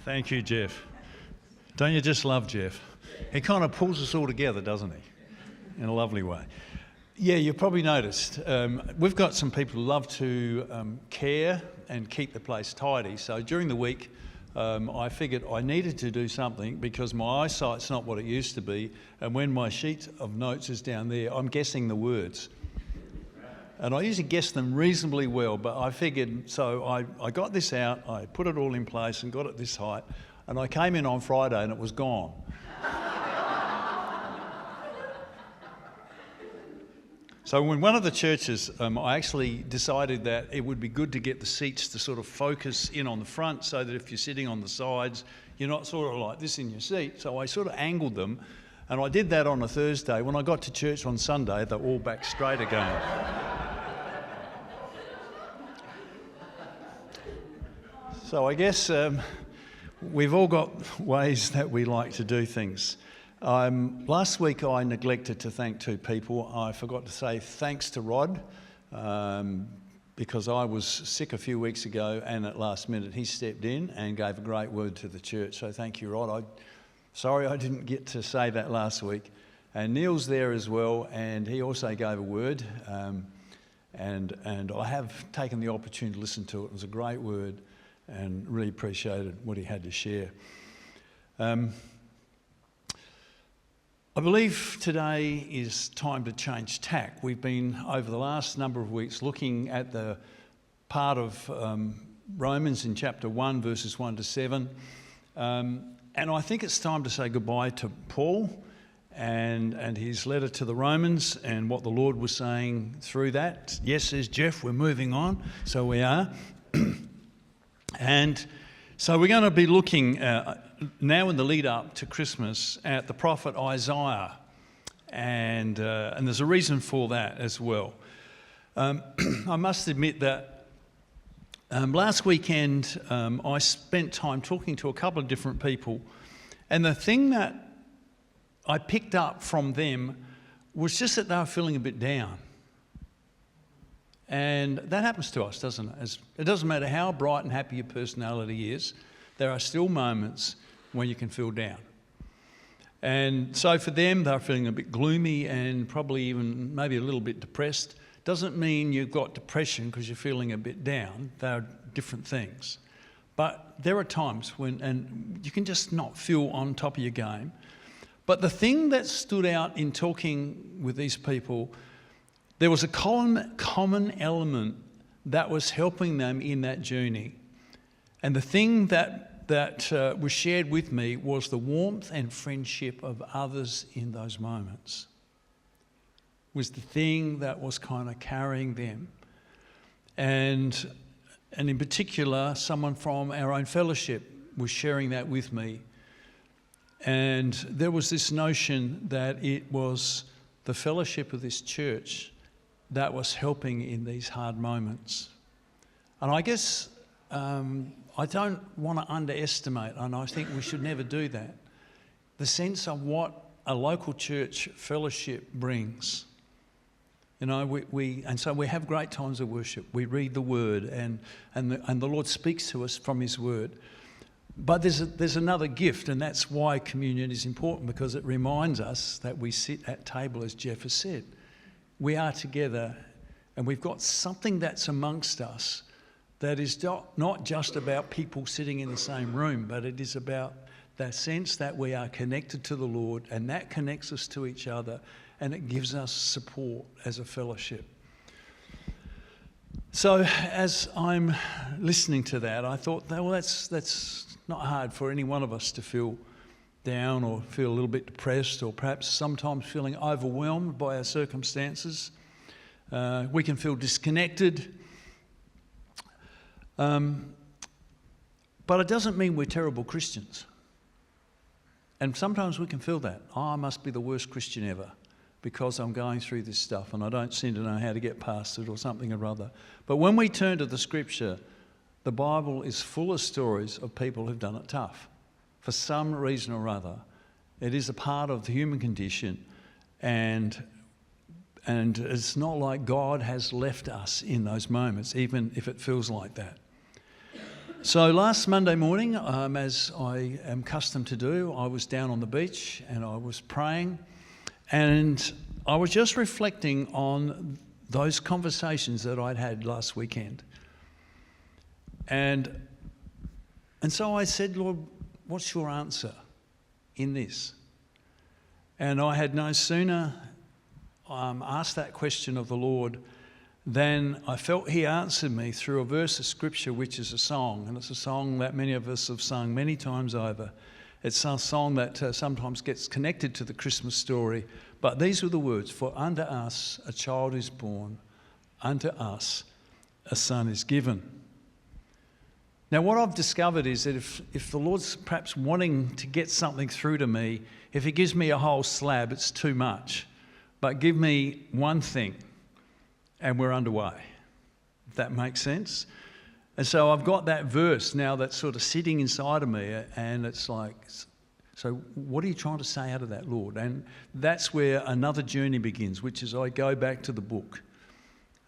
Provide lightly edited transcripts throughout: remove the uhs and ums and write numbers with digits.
Thank you, Jeff. Don't you just love Jeff? He kind of pulls us all together, doesn't he? In a lovely way. Yeah, you've probably noticed. We've got some people who love to care and keep the place tidy. So during the week, I figured I needed to do something because my eyesight's not what it used to be. And when my sheet of notes is down there, I'm guessing the words. And I usually guess them reasonably well, but I figured, so I got this out, I put it all in place and got it this height, and I came in on Friday and it was gone. So in one of the churches, I actually decided that it would be good to get the seats to sort of focus in on the front so that if you're sitting on the sides, you're not sort of like this in your seat. So I sort of angled them, and I did that on a Thursday. When I got to church on Sunday, they're all back straight again. So I guess we've all got ways that we like to do things. Last week I neglected to thank two people. I forgot to say thanks to Rod because I was sick a few weeks ago, and at last minute he stepped in and gave a great word to the church. So thank you, Rod. Sorry I didn't get to say that last week. And Neil's there as well, and he also gave a word. And I have taken the opportunity to listen to it. It was a great word, and really appreciated what he had to share. I believe today is time to change tack. We've been, over the last number of weeks, looking at the part of Romans in chapter 1, verses 1 to 7. And I think it's time to say goodbye to Paul and his letter to the Romans and what the Lord was saying through that. Yes, says Jeff, we're moving on. So we are. And so we're going to be looking now in the lead up to Christmas at the prophet Isaiah, and there's a reason for that as well. I must admit that last weekend I spent time talking to a couple of different people, and the thing that I picked up from them was just that they were feeling a bit down. And that happens to us, doesn't it? It doesn't matter how bright and happy your personality is, there are still moments when you can feel down. And so for them, they're feeling a bit gloomy and probably even maybe a little bit depressed. Doesn't mean you've got depression because you're feeling a bit down. They're different things. But there are times when, and you can just not feel on top of your game. But the thing that stood out in talking with these people, there was a common element that was helping them in that journey. And the thing that was shared with me was the warmth and friendship of others in those moments. Was the thing that was kind of carrying them. And in particular, someone from our own fellowship was sharing that with me. And there was this notion that it was the fellowship of this church that was helping in these hard moments. And I guess I don't want to underestimate, and I think we should never do that, the sense of what a local church fellowship brings. You know, and so we have great times of worship. We read the Word, and the Lord speaks to us from His Word. But there's another gift, and that's why communion is important, because it reminds us that we sit at table, as Jeff has said. We are together, and we've got something that's amongst us that is not just about people sitting in the same room, but it is about that sense that we are connected to the Lord, and that connects us to each other, and it gives us support as a fellowship. So as I'm listening to that, I thought, well, that's not hard for any one of us to feel down or feel a little bit depressed, or perhaps sometimes feeling overwhelmed by our circumstances. We can feel disconnected. But it doesn't mean we're terrible Christians. And sometimes we can feel that. I must be the worst Christian ever because I'm going through this stuff and I don't seem to know how to get past it or something or other. But when we turn to the Scripture, the Bible is full of stories of people who've done it tough. For some reason or other, it is a part of the human condition, and it's not like God has left us in those moments, even if it feels like that. So last Monday morning, as I am accustomed to do, I was down on the beach and I was praying, and I was just reflecting on those conversations that I'd had last weekend. And so I said, Lord, what's your answer in this? And I had no sooner asked that question of the Lord than I felt he answered me through a verse of scripture, which is a song. And it's a song that many of us have sung many times over. It's a song that sometimes gets connected to the Christmas story. But these were the words: "For unto us a child is born, unto us a son is given." Now, what I've discovered is that if the Lord's perhaps wanting to get something through to me, if he gives me a whole slab, it's too much. But give me one thing, and we're underway, if that makes sense. And so I've got that verse now that's sort of sitting inside of me, and it's like, so what are you trying to say out of that, Lord? And that's where another journey begins, which is I go back to the book,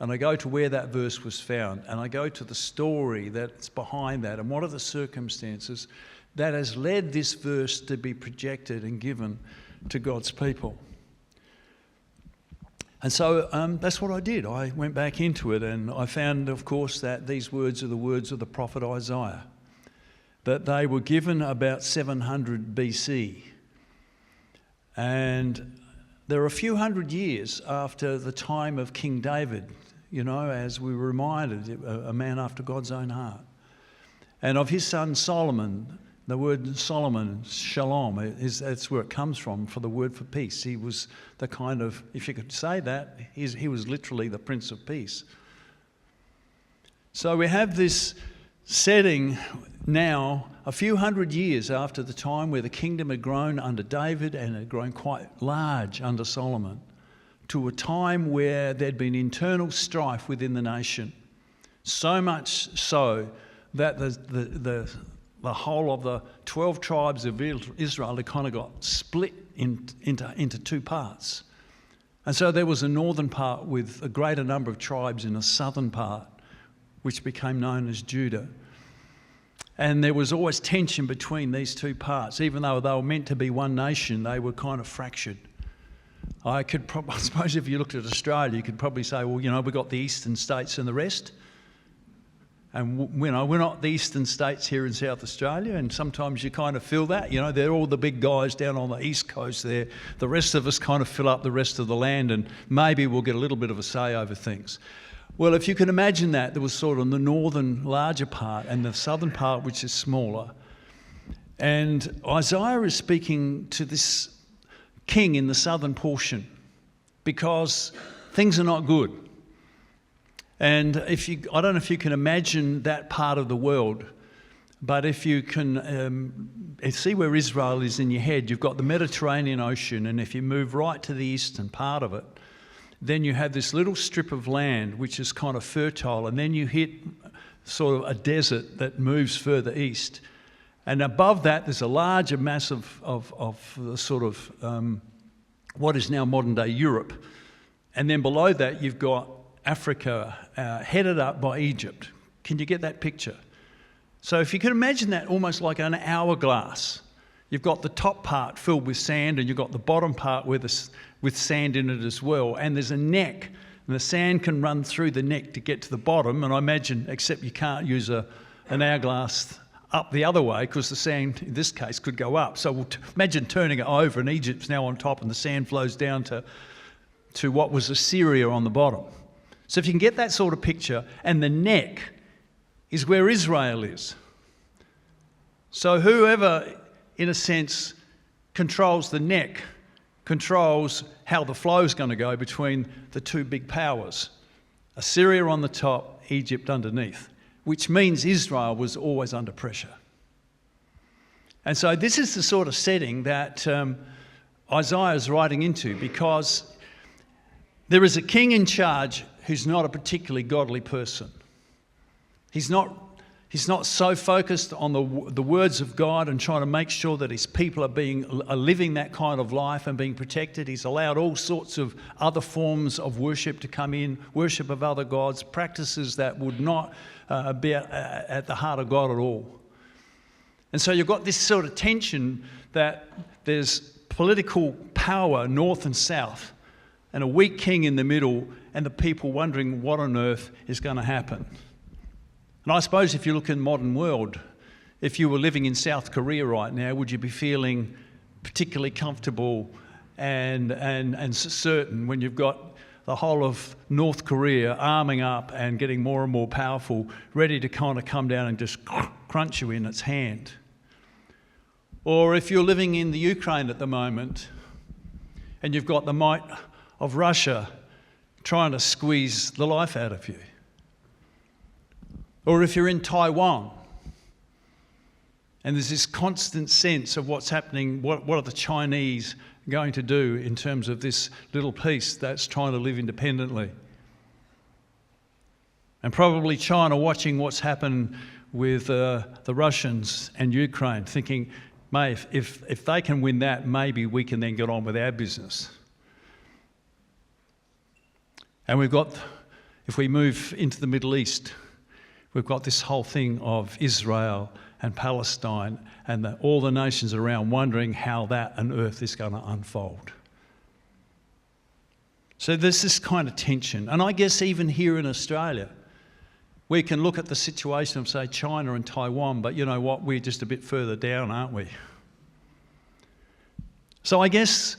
and I go to where that verse was found, and I go to the story that's behind that, and what are the circumstances that has led this verse to be projected and given to God's people. And so that's what I did. I went back into it, and I found, of course, that these words are the words of the prophet Isaiah, that they were given about 700 BC. And they're a few hundred years after the time of King David, you know, as we were reminded, a man after God's own heart. And of his son Solomon. The word Solomon, shalom, that's where it comes from, for the word for peace. He was the kind of, if you could say that, he was literally the Prince of Peace. So we have this setting now, a few hundred years after the time where the kingdom had grown under David and had grown quite large under Solomon, to a time where there'd been internal strife within the nation. So much so that the whole of the 12 tribes of Israel had kind of got split into two parts. And so there was a northern part with a greater number of tribes in a southern part, which became known as Judah. And there was always tension between these two parts. Even though they were meant to be one nation, they were kind of fractured. I suppose if you looked at Australia, you could probably say, well, you know, we've got the eastern states and the rest. And, you know, we're not the eastern states here in South Australia, and sometimes you kind of feel that. You know, they're all the big guys down on the east coast there. The rest of us kind of fill up the rest of the land, and maybe we'll get a little bit of a say over things. Well, if you can imagine that, there was sort of the northern larger part and the southern part, which is smaller. And Isaiah is speaking to this king in the southern portion because things are not good. And I don't know if you can imagine that part of the world, but if you can see where Israel is in your head, you've got the Mediterranean Ocean, and if you move right to the eastern part of it, then you have this little strip of land which is kind of fertile, and then you hit sort of a desert that moves further east. And above that, there's a larger mass of the sort of what is now modern-day Europe. And then below that, you've got Africa, headed up by Egypt. Can you get that picture? So if you can imagine that almost like an hourglass, you've got the top part filled with sand, and you've got the bottom part with sand in it as well. And there's a neck, and the sand can run through the neck to get to the bottom. And I imagine, except you can't use an hourglass up the other way, because the sand, in this case, could go up. So imagine turning it over, and Egypt's now on top, and the sand flows down to what was Assyria on the bottom. So if you can get that sort of picture, and the neck is where Israel is. So whoever, in a sense, controls the neck, controls how the flow is going to go between the two big powers. Assyria on the top, Egypt underneath, which means Israel was always under pressure. And so this is the sort of setting that Isaiah is writing into, because there is a king in charge who's not a particularly godly person. He's not He's not so focused on the words of God and trying to make sure that his people are living that kind of life and being protected. He's allowed all sorts of other forms of worship to come in, worship of other gods, practices that would not be at the heart of God at all. And so you've got this sort of tension that there's political power north and south and a weak king in the middle and the people wondering what on earth is going to happen. And I suppose if you look in the modern world, if you were living in South Korea right now, would you be feeling particularly comfortable and certain when you've got the whole of North Korea arming up and getting more and more powerful, ready to kind of come down and just crunch you in its hand? Or if you're living in the Ukraine at the moment and you've got the might of Russia trying to squeeze the life out of you. Or if you're in Taiwan and there's this constant sense of what's happening, what are the Chinese going to do in terms of this little piece that's trying to live independently? And probably China watching what's happened with the Russians and Ukraine, thinking, mate, if they can win that, maybe we can then get on with our business. And we've got, if we move into the Middle East, we've got this whole thing of Israel and Palestine and all the nations around wondering how that on earth is going to unfold. So there's this kind of tension. And I guess even here in Australia, we can look at the situation of, say, China and Taiwan, but you know what, we're just a bit further down, aren't we? So I guess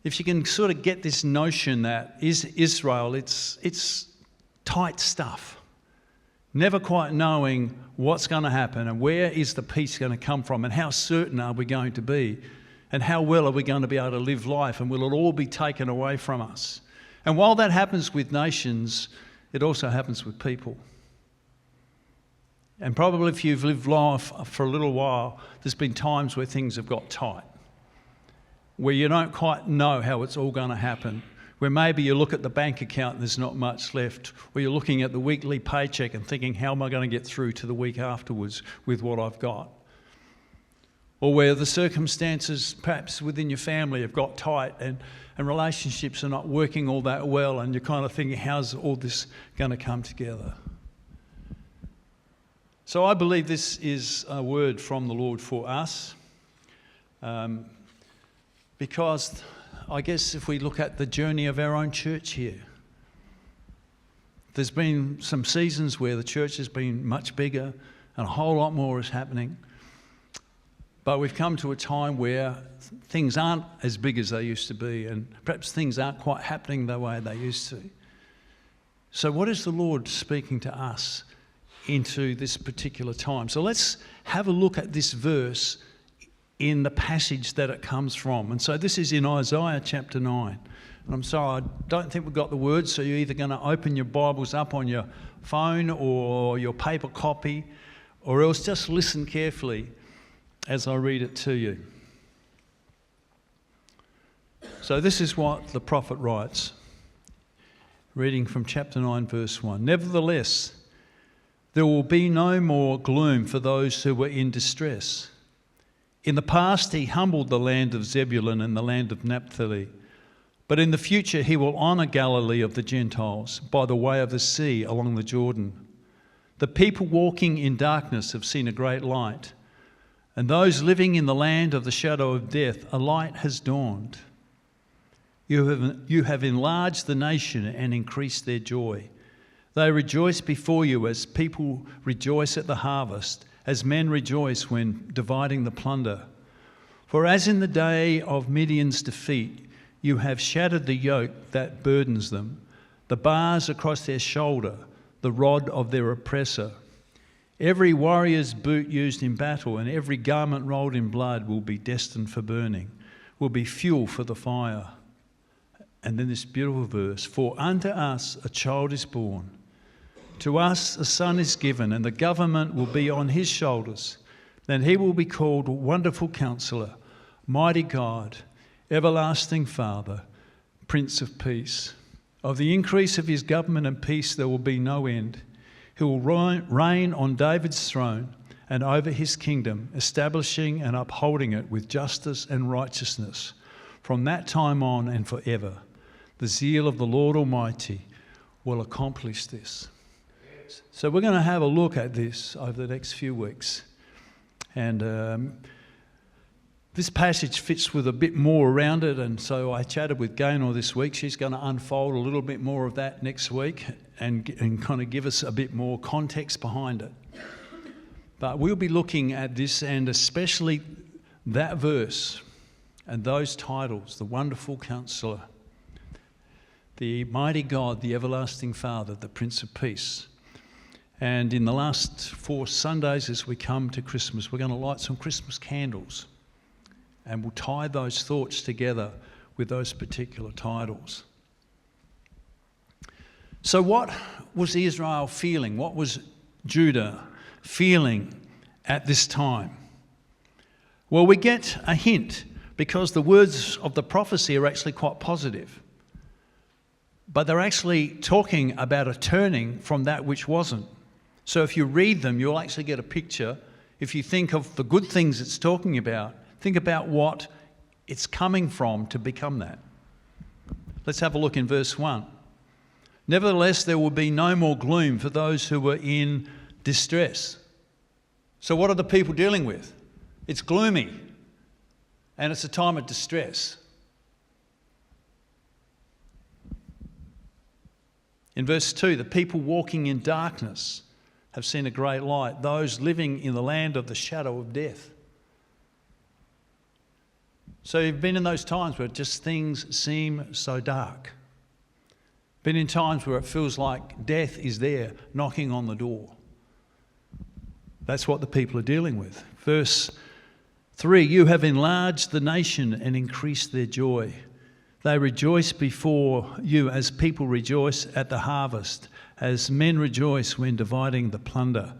if you can sort of get this notion that Israel, it's tight stuff. Never quite knowing what's going to happen and where is the peace going to come from and how certain are we going to be and how well are we going to be able to live life and will it all be taken away from us? And while that happens with nations, it also happens with people. And probably if you've lived life for a little while, there's been times where things have got tight, where you don't quite know how it's all going to happen, where maybe you look at the bank account and there's not much left, or you're looking at the weekly paycheck and thinking, how am I going to get through to the week afterwards with what I've got? Or where the circumstances perhaps within your family have got tight and relationships are not working all that well and you're kind of thinking, how's all this going to come together? So I believe this is a word from the Lord for us, because I guess if we look at the journey of our own church here, there's been some seasons where the church has been much bigger and a whole lot more is happening. But we've come to a time where things aren't as big as they used to be and perhaps things aren't quite happening the way they used to. So what is the Lord speaking to us into this particular time? So let's have a look at this verse in the passage that it comes from. And so this is in Isaiah chapter 9. And I'm sorry, I don't think we've got the words, so you're either going to open your Bibles up on your phone or your paper copy, or else just listen carefully as I read it to you. So this is what the prophet writes, reading from chapter 9, verse 1. Nevertheless, there will be no more gloom for those who were in distress. In the past, he humbled the land of Zebulun and the land of Naphtali. But in the future, he will honour Galilee of the Gentiles by the way of the sea along the Jordan. The people walking in darkness have seen a great light, and those living in the land of the shadow of death, a light has dawned. You have enlarged the nation and increased their joy. They rejoice before you as people rejoice at the harvest, as men rejoice when dividing the plunder. For as in the day of Midian's defeat, you have shattered the yoke that burdens them, the bars across their shoulder, the rod of their oppressor. Every warrior's boot used in battle and every garment rolled in blood will be destined for burning, will be fuel for the fire. And then this beautiful verse, for unto us a child is born, to us a son is given, and the government will be on his shoulders. Then he will be called Wonderful Counselor, Mighty God, Everlasting Father, Prince of Peace. Of the increase of his government and peace there will be no end. who will reign on David's throne and over his kingdom, establishing and upholding it with justice and righteousness from that time on and forever. The zeal of the Lord Almighty will accomplish this. So we're going to have a look at this over the next few weeks. And this passage fits with a bit more around it, and so I chatted with Gaynor this week. She's going to unfold a little bit more of that next week and kind of give us a bit more context behind it. But we'll be looking at this, and especially that verse and those titles: the Wonderful Counselor, the Mighty God, the Everlasting Father, the Prince of Peace. And in the last 4 Sundays as we come to Christmas, we're going to light some Christmas candles, and we'll tie those thoughts together with those particular titles. So what was Israel feeling? What was Judah feeling at this time? Well, we get a hint because the words of the prophecy are actually quite positive. But they're actually talking about a turning from that which wasn't. So if you read them, you'll actually get a picture. If you think of the good things it's talking about, think about what it's coming from to become that. Let's have a look in verse 1. Nevertheless, there will be no more gloom for those who were in distress. So what are the people dealing with? It's gloomy, and it's a time of distress. In verse 2, the people walking in darkness have seen a great light, those living in the land of the shadow of death. So you've been in those times where just things seem so dark. Been in times where it feels like death is there knocking on the door. That's what the people are dealing with. Verse 3, you have enlarged the nation and increased their joy. They rejoice before you as people rejoice at the harvest, as men rejoice when dividing the plunder.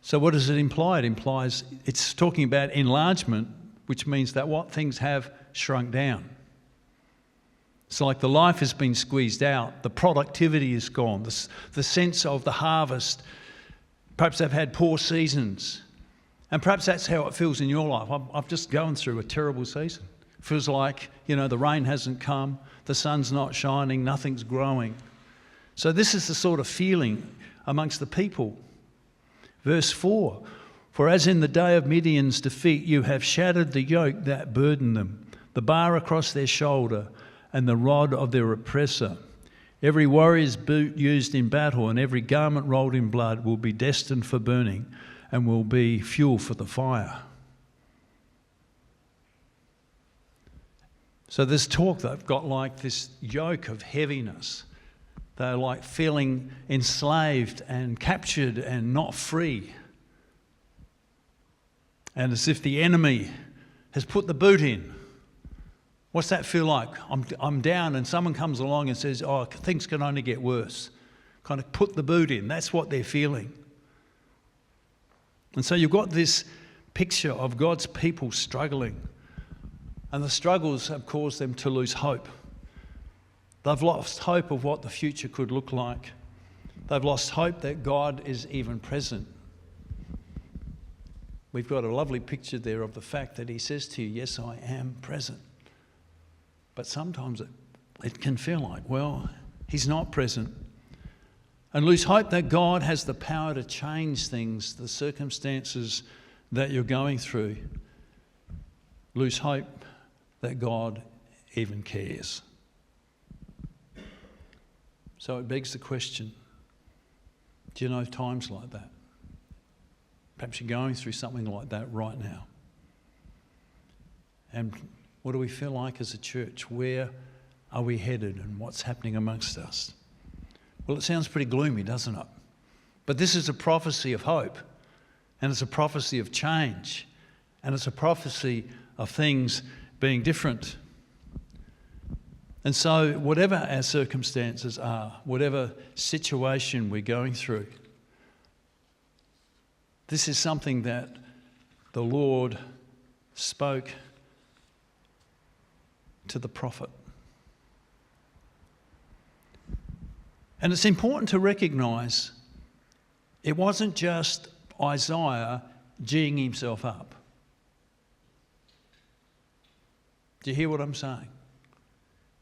So what does it imply? It implies it's talking about enlargement, which means that what things have shrunk down. It's like the life has been squeezed out, the productivity is gone, the sense of the harvest. Perhaps they've had poor seasons. And perhaps that's how it feels in your life. I've just gone through a terrible season. It feels like, the rain hasn't come, the sun's not shining, nothing's growing. So this is the sort of feeling amongst the people. Verse 4, for as in the day of Midian's defeat, you have shattered the yoke that burdened them, the bar across their shoulder and the rod of their oppressor. Every warrior's boot used in battle and every garment rolled in blood will be destined for burning and will be fuel for the fire. So this talk, they've got like this yoke of heaviness. They're like feeling enslaved and captured and not free. And as if the enemy has put the boot in. What's that feel like? I'm down and someone comes along and says, oh, things can only get worse. Kind of put the boot in. That's what they're feeling. And so you've got this picture of God's people struggling. And the struggles have caused them to lose hope. They've lost hope of what the future could look like. They've lost hope that God is even present. We've got a lovely picture there of the fact that he says to you, yes, I am present. But sometimes it can feel like, well, he's not present. And lose hope that God has the power to change things, the circumstances that you're going through. Lose hope that God even cares. So it begs the question, do you know times like that? Perhaps you're going through something like that right now. And what do we feel like as a church? Where are we headed and what's happening amongst us? Well, it sounds pretty gloomy, doesn't it? But this is a prophecy of hope, and it's a prophecy of change, and it's a prophecy of things being different. And so whatever our circumstances are, whatever situation we're going through, this is something that the Lord spoke to the prophet. And it's important to recognise it wasn't just Isaiah geeing himself up. Do you hear what I'm saying?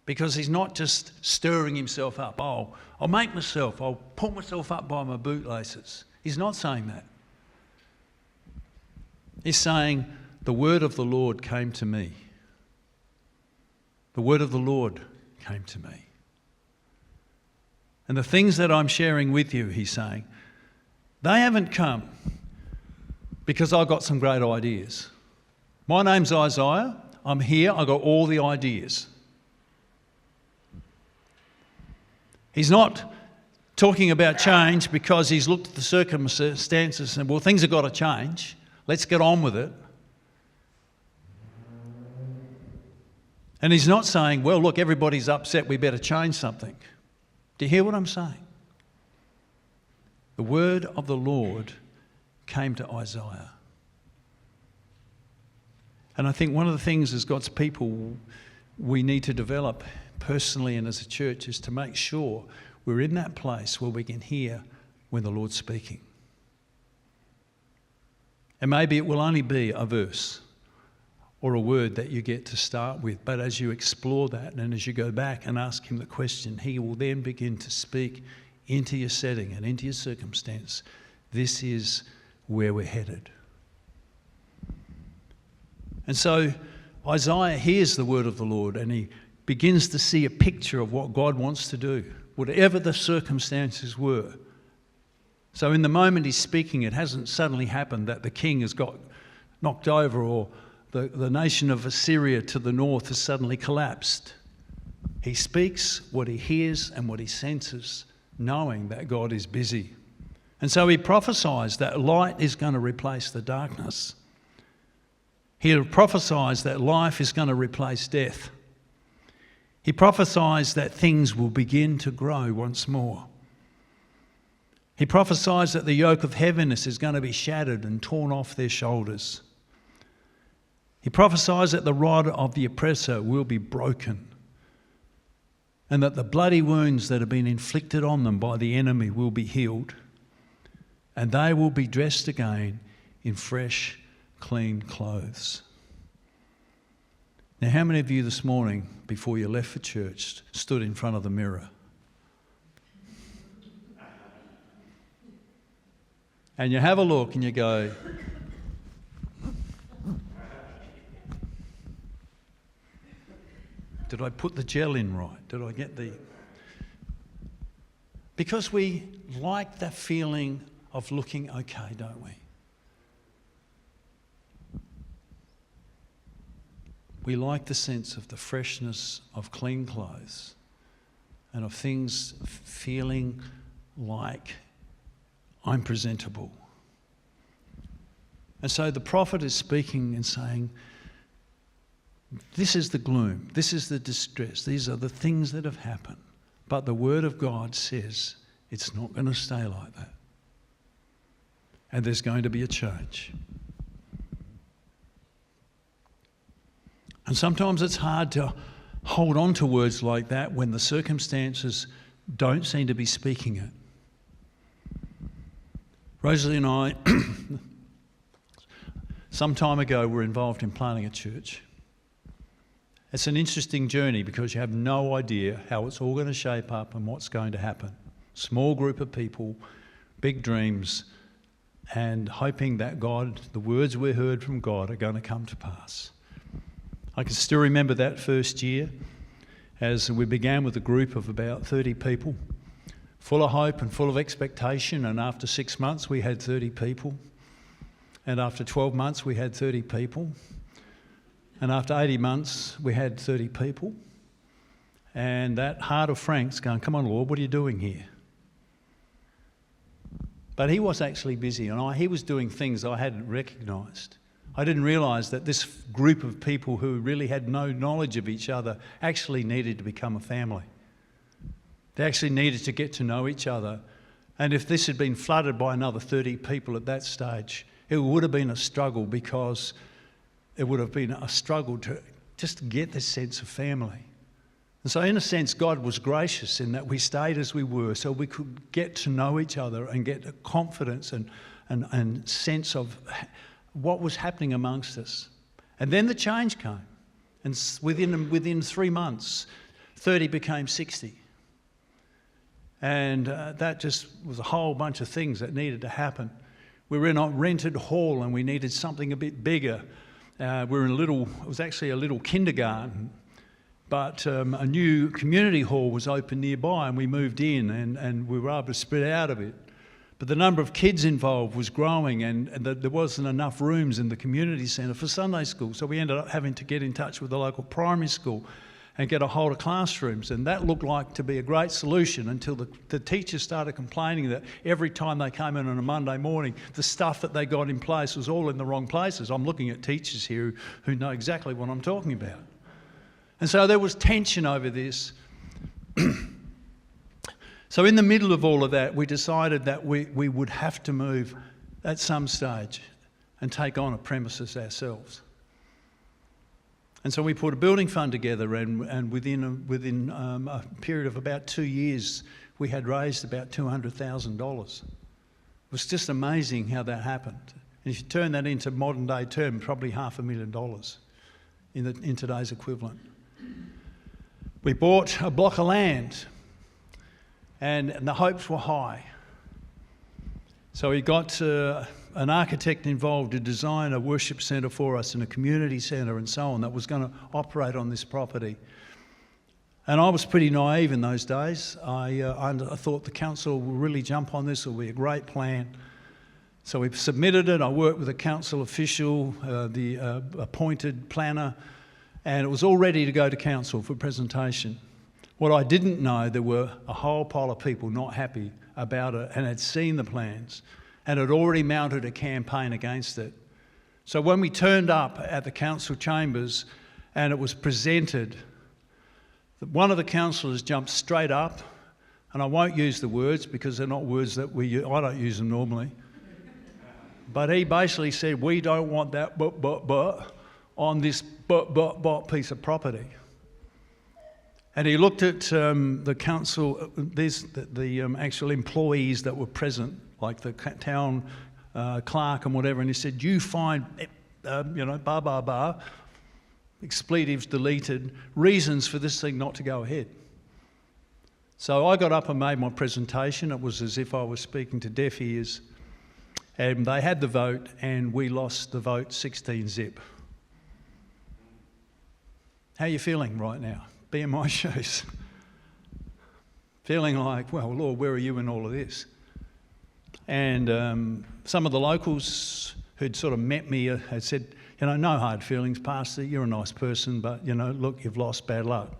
Because he's not just stirring himself up. Oh, I'll pull myself up by my bootlaces. He's not saying that. He's saying, the word of the Lord came to me. The word of the Lord came to me. And the things that I'm sharing with you, he's saying, they haven't come because I've got some great ideas. My name's Isaiah. I'm here. I've got all the ideas. He's not talking about change because he's looked at the circumstances and, well, things have got to change. Let's get on with it. And he's not saying, well, look, everybody's upset, we better change something. Do you hear what I'm saying? The word of the Lord came to Isaiah. And I think one of the things as God's people we need to develop personally and as a church is to make sure we're in that place where we can hear when the Lord's speaking. And maybe it will only be a verse or a word that you get to start with. But as you explore that and as you go back and ask him the question, he will then begin to speak into your setting and into your circumstance. This is where we're headed. And so Isaiah hears the word of the Lord and he begins to see a picture of what God wants to do, whatever the circumstances were. So in the moment he's speaking, it hasn't suddenly happened that the king has got knocked over or the nation of Assyria to the north has suddenly collapsed. He speaks what he hears and what he senses, knowing that God is busy. And so he prophesies that light is going to replace the darkness. He prophesies that life is going to replace death. He prophesies that things will begin to grow once more. He prophesies that the yoke of heaviness is going to be shattered and torn off their shoulders. He prophesies that the rod of the oppressor will be broken and that the bloody wounds that have been inflicted on them by the enemy will be healed and they will be dressed again in fresh, clean clothes. Now, how many of you this morning, before you left for church, stood in front of the mirror? And you have a look and you go, did I put the gel in right? Did I get the... Because we like that feeling of looking okay, don't we? We like the sense of the freshness of clean clothes and of things feeling like I'm presentable. And so the prophet is speaking and saying, this is the gloom, this is the distress, these are the things that have happened. But the word of God says it's not going to stay like that. And there's going to be a change. And sometimes it's hard to hold on to words like that when the circumstances don't seem to be speaking it. Rosalie and I, some time ago, were involved in planting a church. It's an interesting journey because you have no idea how it's all going to shape up and what's going to happen. Small group of people, big dreams, and hoping that God, the words we heard from God, are going to come to pass. I can still remember that first year as we began with a group of about 30 people, full of hope and full of expectation, and after 6 months we had 30 people, and after 12 months we had 30 people, and after 80 months we had 30 people, and that heart of Frank's going, come on Lord, what are you doing here? But he was actually busy, and he was doing things I hadn't recognised. I didn't realise that this group of people who really had no knowledge of each other actually needed to become a family. They actually needed to get to know each other. And if this had been flooded by another 30 people at that stage, it would have been a struggle because it would have been a struggle to just get this sense of family. And so in a sense, God was gracious in that we stayed as we were so we could get to know each other and get a confidence and sense of what was happening amongst us. And then the change came. And within 3 months, 30 became 60. And that just was a whole bunch of things that needed to happen. We were in a rented hall and we needed something a bit bigger. It was actually a little kindergarten. But a new community hall was open nearby and we moved in and we were able to spread out a bit. But the number of kids involved was growing and there wasn't enough rooms in the community centre for Sunday school. So we ended up having to get in touch with the local primary school and get a hold of classrooms. And that looked like to be a great solution until the teachers started complaining that every time they came in on a Monday morning, the stuff that they got in place was all in the wrong places. I'm looking at teachers here who know exactly what I'm talking about. And so there was tension over this. So in the middle of all of that, we decided that we would have to move at some stage and take on a premises ourselves. And so we put a building fund together and within a period of about 2 years, we had raised about $200,000. It was just amazing how that happened. And if you turn that into modern day terms, probably $500,000 in today's equivalent. We bought a block of land and the hopes were high. So we got an architect involved to design a worship centre for us and a community centre and so on that was going to operate on this property. And I was pretty naive in those days. I thought the council will really jump on this, it will be a great plan. So we submitted it, I worked with a council official, the appointed planner, and it was all ready to go to council for presentation. What I didn't know, there were a whole pile of people not happy about it and had seen the plans and had already mounted a campaign against it. So when we turned up at the council chambers and it was presented, one of the councillors jumped straight up, and I won't use the words because they're not words that I don't use them normally, but he basically said, "We don't want that on this piece of property." And he looked at the council, the actual employees that were present, like the town clerk and whatever, and he said, "You find, expletives deleted, reasons for this thing not to go ahead." So I got up and made my presentation. It was as if I was speaking to deaf ears. And they had the vote, and we lost the vote 16-0. How are you feeling right now? Be in my shoes. Feeling like, well, Lord, where are you in all of this? And some of the locals who'd sort of met me had said, "No hard feelings, Pastor, you're a nice person, but, look, you've lost, bad luck."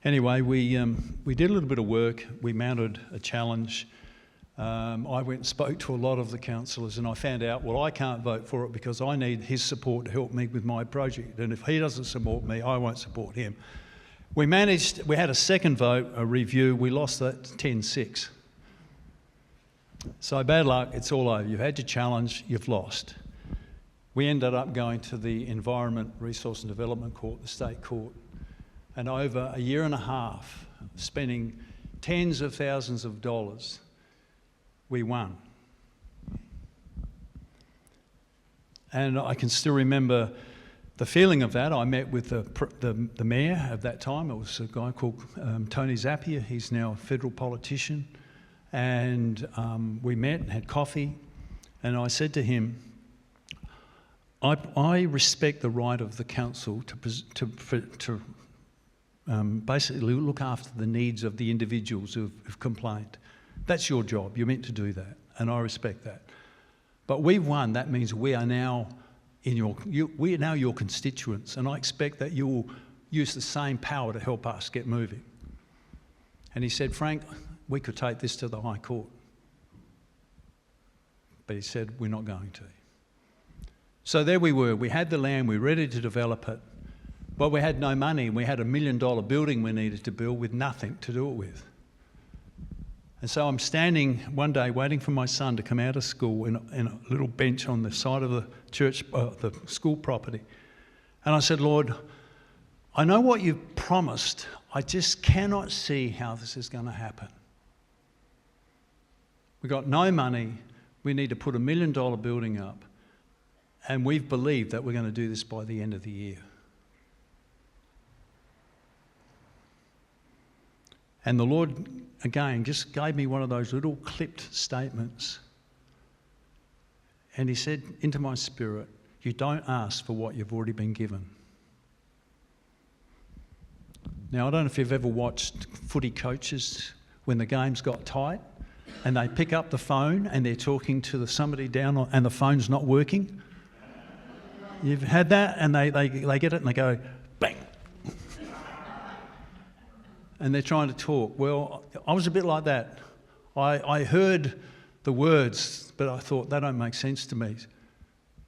Anyway, we did a little bit of work. We mounted a challenge. I went and spoke to a lot of the councillors and I found out, well, I can't vote for it because I need his support to help me with my project. And if he doesn't support me, I won't support him. We had a second vote, a review. We lost that 10-6. So bad luck, it's all over. You've had your challenge, you've lost. We ended up going to the Environment, Resource and Development Court, the State Court. And over a year and a half, spending tens of thousands of dollars, we won. And I can still remember the feeling of that. I met with the mayor of that time. It was a guy called Tony Zappia. He's now a federal politician. And we met and had coffee. And I said to him, I respect the right of the council to basically look after the needs of the individuals who've complained. That's your job. You're meant to do that, and I respect that. But we've won. That means we are now we are now your constituents, and I expect that you will use the same power to help us get moving. And he said, "Frank, we could take this to the High Court." But he said, "We're not going to." So there we were. We had the land. We were ready to develop it. But we had no money. We had $1 million building we needed to build with nothing to do it with. And so I'm standing one day waiting for my son to come out of school in a little bench on the side of the church, the school property. And I said, "Lord, I know what you've promised, I just cannot see how this is going to happen. We've got no money. We need to put $1 million building up. And we've believed that we're going to do this by the end of the year. And the Lord, again, just gave me one of those little clipped statements. And he said into my spirit, you don't ask for what you've already been given. Now, I don't know if you've ever watched footy coaches when the game's got tight and they pick up the phone and they're talking to somebody down and the phone's not working. You've had that, and they get it and they go, bang. And they're trying to talk. Well, I was a bit like that. I heard the words, but I thought, that don't make sense to me.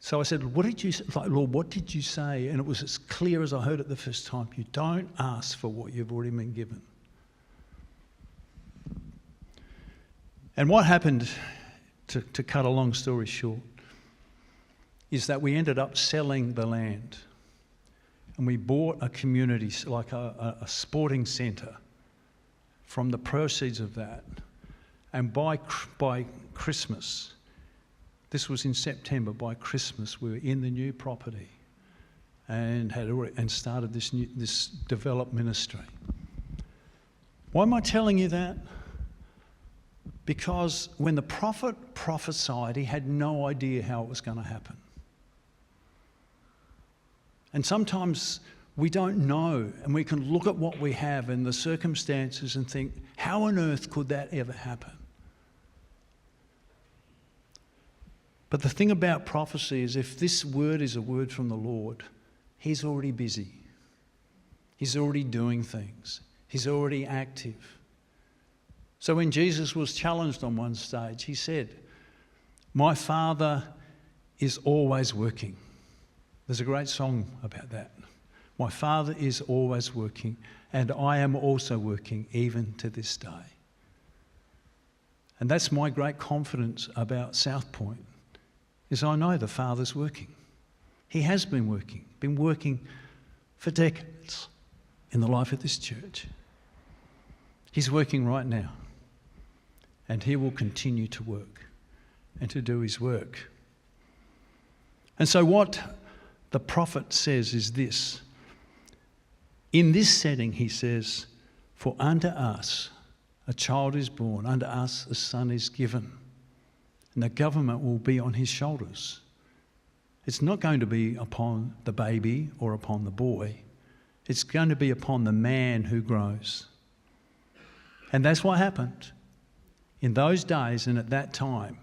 So I said, what did you say? Like, Lord, what did you say? And it was as clear as I heard it the first time. You don't ask for what you've already been given. And what happened, to cut a long story short, is that we ended up selling the land. And we bought a community, like a sporting centre, from the proceeds of that. And by Christmas, this was in September, by Christmas we were in the new property and started this developed ministry. Why am I telling you that? Because when the prophet prophesied, he had no idea how it was going to happen. And sometimes we don't know, and we can look at what we have and the circumstances and think, how on earth could that ever happen? But the thing about prophecy is, if this word is a word from the Lord, he's already busy. He's already doing things. He's already active. So when Jesus was challenged on one stage, he said, my Father is always working. There's a great song about that. My Father is always working, and I am also working even to this day. And that's my great confidence about South Point, is I know the Father's working. He has been working for decades in the life of this church. He's working right now, and he will continue to work and to do his work. And so what the prophet says is this. In this setting, he says, for unto us a child is born, unto us a son is given, and the government will be on his shoulders. It's not going to be upon the baby or upon the boy. It's going to be upon the man who grows. And that's what happened. In those days and at that time,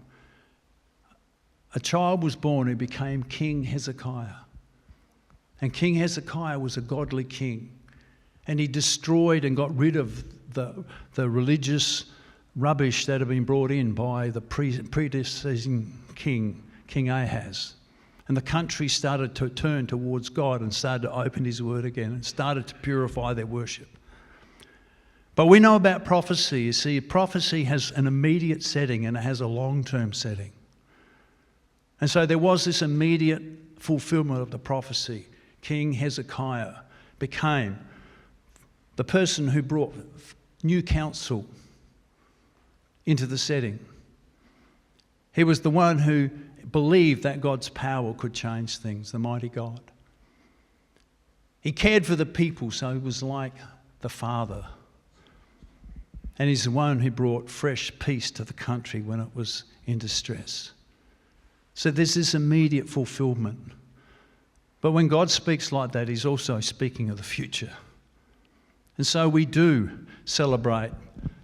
a child was born who became King Hezekiah. And King Hezekiah was a godly king. And he destroyed and got rid of the religious rubbish that had been brought in by the predecessing king, King Ahaz. And the country started to turn towards God and started to open his word again and started to purify their worship. But we know about prophecy. You see, prophecy has an immediate setting and it has a long-term setting. And so there was this immediate fulfillment of the prophecy. King Hezekiah became the person who brought new counsel into the setting. He was the one who believed that God's power could change things, the mighty God. He cared for the people, so he was like the father. And he's the one who brought fresh peace to the country when it was in distress. So there's this immediate fulfillment. But when God speaks like that, he's also speaking of the future. And so we do celebrate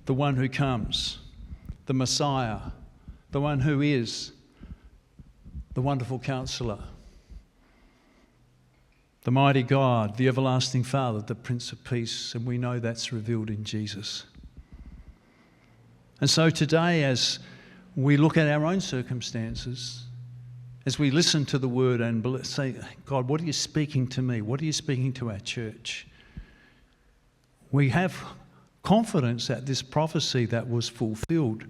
the one who comes, the Messiah, the one who is the wonderful Counselor, the mighty God, the everlasting Father, the Prince of Peace, and we know that's revealed in Jesus. And so today, as we look at our own circumstances, as we listen to the word and say, God, what are you speaking to me? What are you speaking to our church? We have confidence that this prophecy that was fulfilled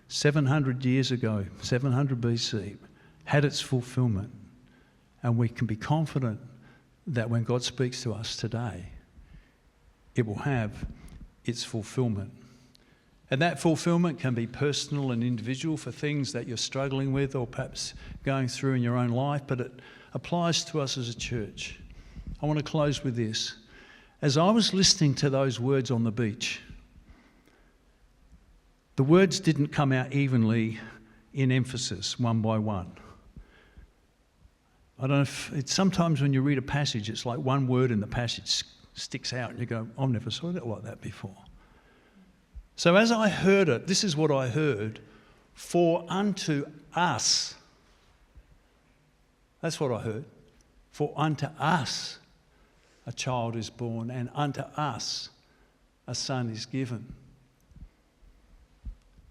700 years ago, 700 BC, had its fulfillment. And we can be confident that when God speaks to us today, it will have its fulfilment. And that fulfilment can be personal and individual for things that you're struggling with or perhaps going through in your own life, but it applies to us as a church. I want to close with this. As I was listening to those words on the beach, the words didn't come out evenly in emphasis, one by one. I don't know if it's sometimes when you read a passage, it's like one word in the passage sticks out and you go, I've never saw it like that before. So as I heard it, this is what I heard: for unto us. That's what I heard. For unto us a child is born, and unto us a son is given.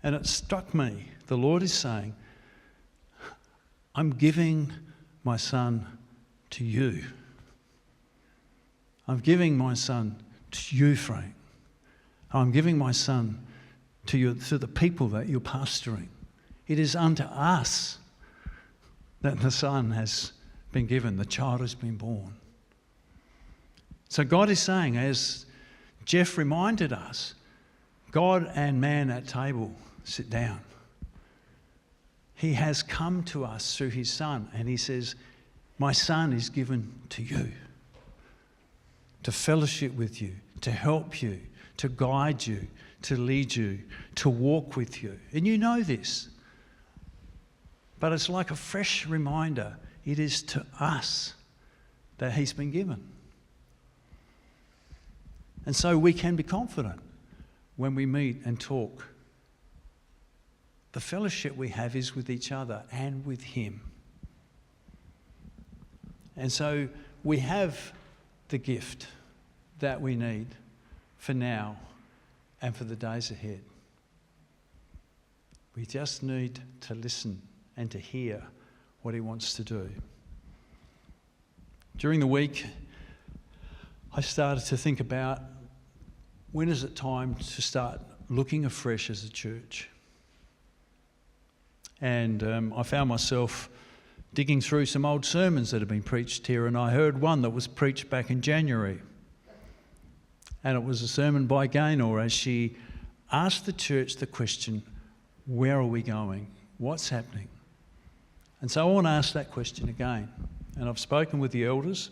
And it struck me, the Lord is saying, I'm giving my son to you. I'm giving my son to you, Frank. I'm giving my son to you, to the people that you're pastoring. It is unto us that the son has been given, the child has been born. So God is saying, as Jeff reminded us, God and man at table sit down. He has come to us through his son, and he says, my son is given to you, to fellowship with you, to help you, to guide you, to lead you, to walk with you. And you know this. But it's like a fresh reminder. It is to us that he's been given. And so we can be confident when we meet and talk. The fellowship we have is with each other and with him. And so we have the gift that we need for now and for the days ahead. We just need to listen and to hear what he wants to do. During the week, I started to think about, when is it time to start looking afresh as a church? And I found myself digging through some old sermons that had been preached here, and I heard one that was preached back in January. And it was a sermon by Gaynor as she asked the church the question, where are we going? What's happening? And so I want to ask that question again. And I've spoken with the elders,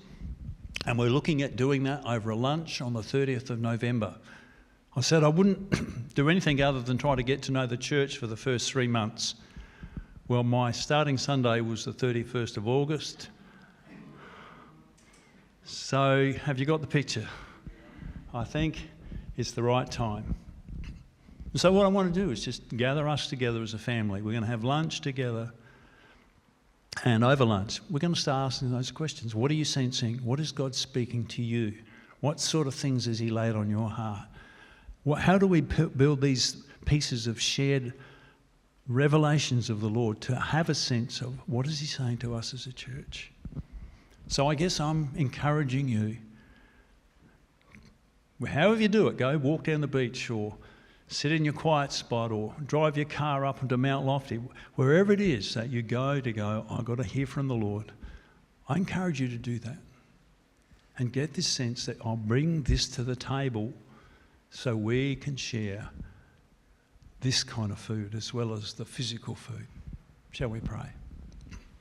and we're looking at doing that over a lunch on the 30th of November. I said I wouldn't do anything other than try to get to know the church for the first 3 months. Well, my starting Sunday was the 31st of August. So have you got the picture? I think it's the right time. So what I want to do is just gather us together as a family. We're going to have lunch together, and over lunch we're going to start asking those questions. What are you sensing? What is God speaking to you? What sort of things has he laid on your heart? How do we build these pieces of shared revelations of the Lord to have a sense of what is he saying to us as a church? So I guess I'm encouraging you, however you do it, go walk down the beach or sit in your quiet spot or drive your car up into Mount Lofty, wherever it is that you go, I've got to hear from the Lord. I encourage you to do that and get this sense that I'll bring this to the table so we can share this kind of food as well as the physical food. Shall we pray?